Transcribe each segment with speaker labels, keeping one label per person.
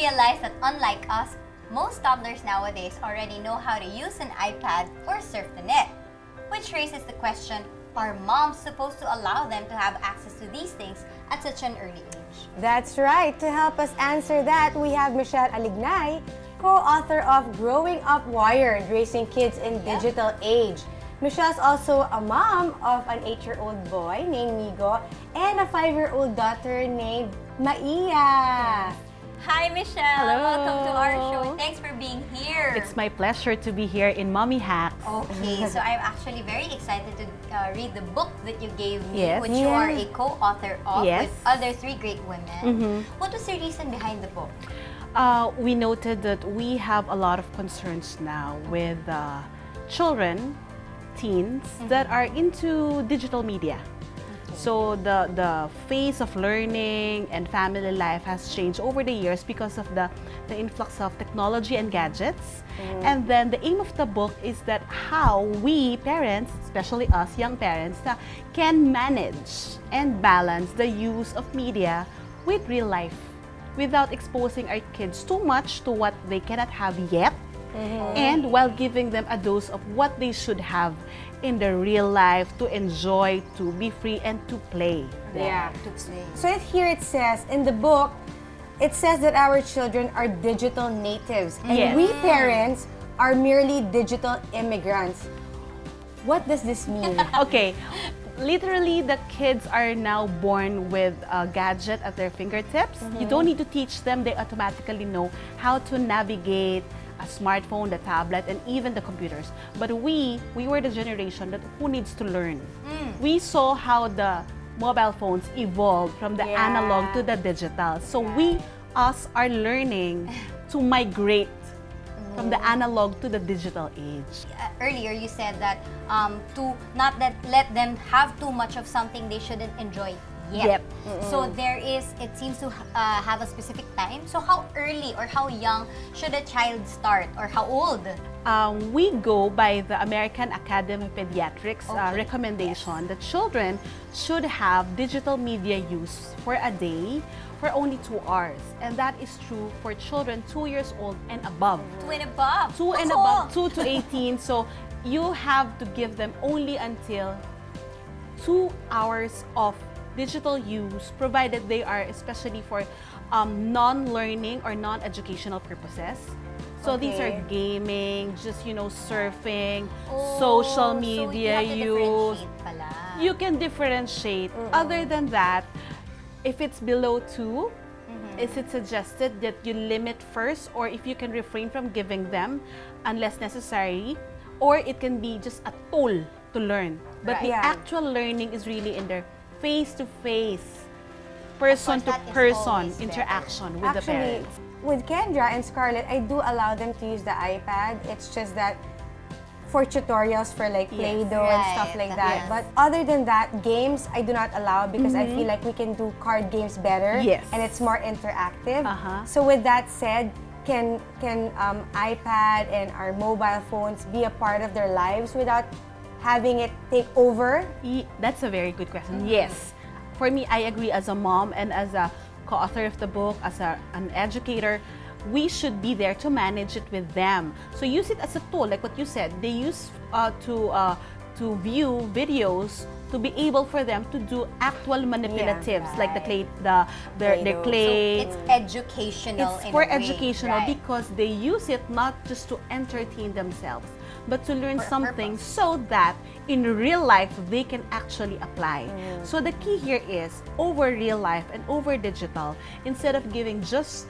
Speaker 1: realize that unlike us, most toddlers nowadays already know how to use an iPad or surf the net. Which raises the question, are moms supposed to allow them to have access to these things at such an early age?
Speaker 2: That's right. To help us answer that, we have Michele Alignay, co-author of Growing Up Wired, Raising Kids in Digital Age. Michelle's also a mom of an 8-year-old boy named Migo and a 5-year-old daughter named Maia.
Speaker 1: Hi, Michelle.
Speaker 3: Hello.
Speaker 1: Welcome to our show. And thanks for being here.
Speaker 3: It's my pleasure to be here in Mommy Hacks.
Speaker 1: Okay, so I'm actually very excited to read the book that you gave me,
Speaker 3: Yes.
Speaker 1: which you are a co-author of
Speaker 3: Yes.
Speaker 1: with other 3 great women. What was the reason behind the book?
Speaker 3: We noted that we have a lot of concerns now with children, teens that are into digital media. So the phase of learning and family life has changed over the years because of the influx of technology and gadgets. And then the aim of the book is that how we parents, especially us young parents, can manage and balance the use of media with real life without exposing our kids too much to what they cannot have yet, and while giving them a dose of what they should have in the real life to enjoy, to be free, and to play.
Speaker 2: Yeah.
Speaker 1: To play.
Speaker 2: So here it says, in the book, it says that our children are digital natives and
Speaker 3: Yes.
Speaker 2: we parents are merely digital immigrants. What does this mean?
Speaker 3: Okay, literally the kids are now born with a gadget at their fingertips. You don't need to teach them, they automatically know how to navigate a smartphone, the tablet, and even the computers. But we were the generation that who needs to learn. We saw how the mobile phones evolved from the analog to the digital. So us are learning to migrate from the analog to the digital age.
Speaker 1: Earlier, you said that to not let them have too much of something they shouldn't enjoy yet.
Speaker 3: Yep.
Speaker 1: So it seems to have a specific time. So how early or how young should a child start, or how old?
Speaker 3: We go by the American Academy of Pediatrics
Speaker 1: Okay.
Speaker 3: recommendation that children should have digital media use for a day for only 2 hours. And that is true for children 2 years old and above.
Speaker 1: 2 and above.
Speaker 3: 2 and
Speaker 1: Ako!
Speaker 3: above, 2 to 18. So you have to give them only until 2 hours of digital use, provided they are especially for non-learning or non-educational purposes. So these are gaming, just surfing, social media
Speaker 1: so you have to
Speaker 3: use.
Speaker 1: differentiate pala.
Speaker 3: You can differentiate. Other than that, if it's below 2, is it suggested that you limit first, or if you can refrain from giving them unless necessary, or it can be just a tool to learn. But the actual learning is really in their face-to-face, person-to-person
Speaker 1: always
Speaker 3: interaction with the
Speaker 2: Actually,
Speaker 3: parents.
Speaker 2: with Kendra and Scarlett, I do allow them to use the iPad. It's just that for tutorials for like Play-Doh and stuff like that.
Speaker 1: Yes.
Speaker 2: But other than that, games I do not allow because I feel like we can do card games better.
Speaker 3: Yes.
Speaker 2: And it's more interactive.
Speaker 3: Uh-huh.
Speaker 2: So with that said, can iPad and our mobile phones be a part of their lives without having it take over?
Speaker 3: That's a very good question. Yes. For me, I agree as a mom and as a co-author of the book, as an educator, we should be there to manage it with them. So use it as a tool, like what you said. They use to view videos to be able for them to do actual manipulatives, like the clay, their clay.
Speaker 1: So it's educational.
Speaker 3: It's
Speaker 1: in
Speaker 3: for
Speaker 1: a way,
Speaker 3: educational
Speaker 1: right?
Speaker 3: because they use it not just to entertain themselves, but to learn
Speaker 1: For a
Speaker 3: something
Speaker 1: purpose.
Speaker 3: so that in real life they can actually apply. So the key here is over real life and over digital. Instead of giving just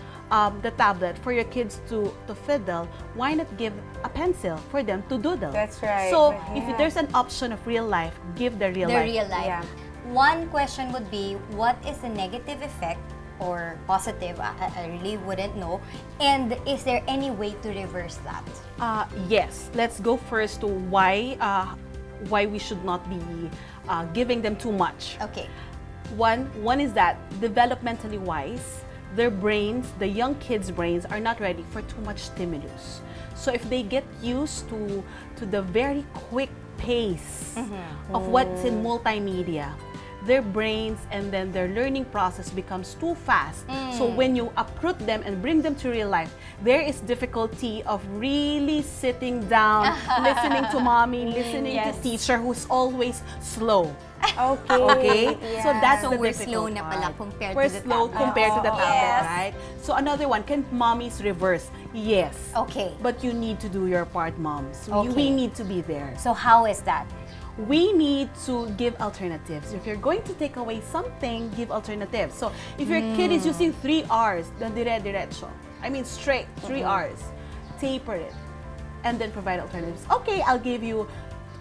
Speaker 3: the tablet for your kids to fiddle, why not give a pencil for them to doodle?
Speaker 2: That's right.
Speaker 3: So
Speaker 2: But
Speaker 3: if there's an option of real life, give the real
Speaker 1: The
Speaker 3: life.
Speaker 1: real life.
Speaker 2: Yeah.
Speaker 1: One question would be, what is the negative effect or positive? I really wouldn't know. And is there any way to reverse that?
Speaker 3: Yes, let's go first to why we should not be giving them too much.
Speaker 1: Okay.
Speaker 3: One is that developmentally wise, their brains, the young kids' brains, are not ready for too much stimulus. So if they get used to the very quick pace of what's in multimedia, their brains and then their learning process becomes too fast. So when you uproot them and bring them to real life, there is difficulty of really sitting down, listening to mommy, listening to teacher who's always slow.
Speaker 2: Okay.
Speaker 3: Okay?
Speaker 2: Yeah.
Speaker 3: So that's
Speaker 1: So
Speaker 3: the
Speaker 1: we're
Speaker 3: difficult
Speaker 1: slow na pala
Speaker 3: part.
Speaker 1: compared
Speaker 3: We're
Speaker 1: to the
Speaker 3: slow
Speaker 1: tablet.
Speaker 3: compared to the tablet,
Speaker 1: Yes.
Speaker 3: right? So another one, can mommies reverse? Yes.
Speaker 1: Okay.
Speaker 3: But you need to do your part, moms.
Speaker 1: Okay.
Speaker 3: We need to be there.
Speaker 1: So how is that?
Speaker 3: We need to give alternatives. If you're going to take away something, give alternatives. So if your kid is using 3 R's, then dire-diretso. I mean straight, 3 R's. Taper it. And then provide alternatives. Okay, I'll give you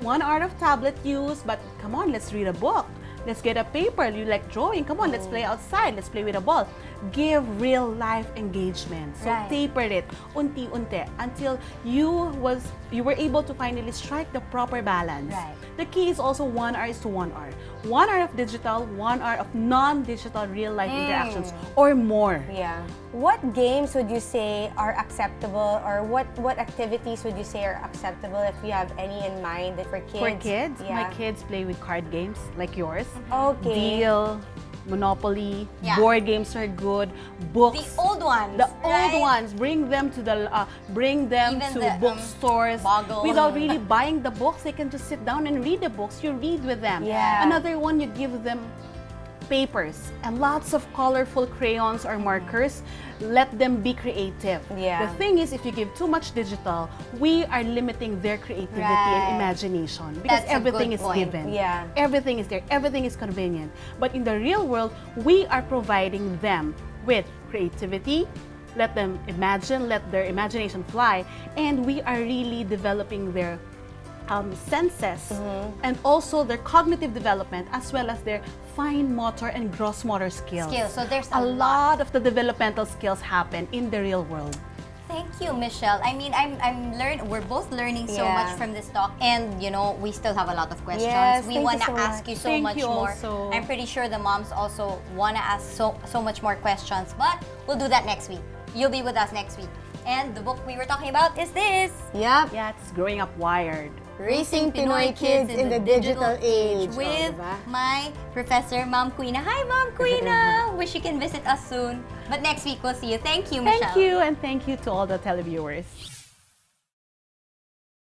Speaker 3: 1 hour of tablet use, but come on, let's read a book. Let's get a paper. You like drawing? Come on, let's play outside. Let's play with a ball. Give real life engagement. So
Speaker 1: Right.
Speaker 3: taper it, unti-unti, until you were able to finally strike the proper balance.
Speaker 1: Right.
Speaker 3: The key is also 1 hour is to 1 hour. 1 hour of digital, 1 hour of non-digital real life interactions or more.
Speaker 2: Yeah. What games would you say are acceptable, or what activities would you say are acceptable, if you have any in mind for kids?
Speaker 3: For kids,
Speaker 2: Yeah.
Speaker 3: my kids play with card games like yours.
Speaker 2: Okay.
Speaker 3: Deal, Monopoly,
Speaker 1: Yeah.
Speaker 3: board games are good. Books.
Speaker 1: The old ones.
Speaker 3: The old
Speaker 1: right?
Speaker 3: ones, bring them to
Speaker 1: Even
Speaker 3: to
Speaker 1: the,
Speaker 3: bookstores.
Speaker 1: Boggle.
Speaker 3: Without really buying the books, they can just sit down and read the books. You read with them.
Speaker 2: Yeah.
Speaker 3: Another one, you give them papers and lots of colorful crayons or markers. Let them be creative.
Speaker 2: Yeah.
Speaker 3: The thing is, if you give too much digital, we are limiting their creativity
Speaker 1: Right.
Speaker 3: and imagination, because
Speaker 1: That's a
Speaker 3: everything
Speaker 1: good
Speaker 3: is
Speaker 1: point.
Speaker 3: given.
Speaker 2: Yeah.
Speaker 3: Everything is there. Everything is convenient. But in the real world, we are providing them with creativity. Let them imagine, let their imagination fly, and we are really developing their senses and also their cognitive development, as well as their fine motor and gross motor skills.
Speaker 1: So there's
Speaker 3: A lot of the developmental skills happen in the real world.
Speaker 1: Thank you, Michelle. I mean, we're both learning so
Speaker 2: Yeah.
Speaker 1: much from this talk, and we still have a lot of questions.
Speaker 2: Yes,
Speaker 1: We
Speaker 2: thank you
Speaker 1: want to
Speaker 2: so
Speaker 1: ask
Speaker 2: much.
Speaker 1: you so
Speaker 3: Thank
Speaker 1: much
Speaker 3: you
Speaker 1: more.
Speaker 3: also.
Speaker 1: I'm pretty sure the moms also want to ask so much more questions, but we'll do that next week. You'll be with us next week. And the book we were talking about is this.
Speaker 2: Yep.
Speaker 3: Yeah, it's growing up wired.
Speaker 2: Raising Pinoy kids in the digital age.
Speaker 1: With
Speaker 2: Oh, diba?
Speaker 1: my professor, Ma'am Quina. Hi, Ma'am Quina! Wish you can visit us soon. But next week, we'll see you. Thank you, Michelle.
Speaker 3: Thank you, and thank you to all the televiewers.